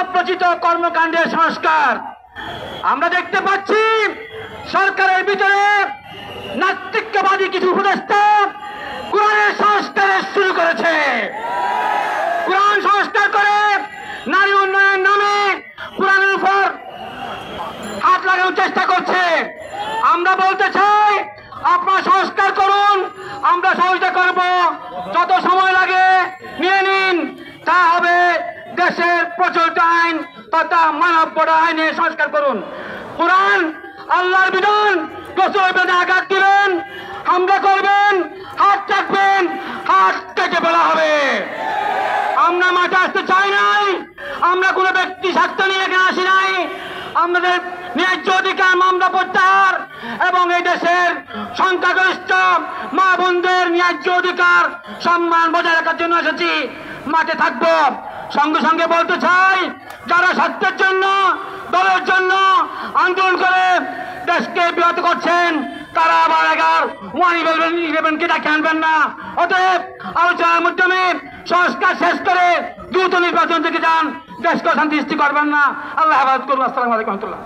তথ্যপ্রচিত কর্মকাণ্ডের সংস্কার। আমরা দেখতে পাচ্ছি সরকারের ভিতরে নাস্তিকবাদী কিছু উপদেষ্টা কোরআনের সংস্কারের শুরু করেছে। কোরআন সংস্কার করে নারী উন্নয়নের নামে কোরআনের উপর হাত লাগানোর চেষ্টা করছে। আমরা বলতে চাই, আপনারা সংস্কার করুন, আমরা সহযোগিতা করব। যত সময় লাগে নিয়ে নিন, তা হবে দেশের প্রচলিত আইন তথা মানবতা আইনে সংস্কার করুন। কোরআন আল্লাহর বিধান, রাসূলের বিধানে আঘাত দিবেন, হামলা করবেন, হাত চাকবেন, হাত কেটে ফেলা হবে। আমরা মাঠে আসতে চাই নাই, আমরা কোনো ব্যক্তি স্বার্থ নিয়ে এখানে আসি নাই। আমাদের ন্যায্য অধিকার মামলা প্রত্যাহার এবং এই দেশের সংখ্যাগরিষ্ঠ মা বোনদের ন্যায্য অধিকার সম্মান বজায় রাখার জন্য এসেছি, মাঠে থাকবো। সঙ্গে সঙ্গে বলতে চাই, যারা সত্যের জন্য দলের জন্য আন্দোলন করে দেশকে বিরত করছেন, তারা আবার 11-11-কে ডাকে আনবেন না। অতএব আলোচনার মাধ্যমে সংস্কার শেষ করে দ্রুত নির্বাচন থেকে যান, দেশকে শান্তি সৃষ্টি করবেন না। আল্লাহ হেফাজত করুন। আসসালামু আলাইকুম ওয়া রাহমাতুল্লাহ।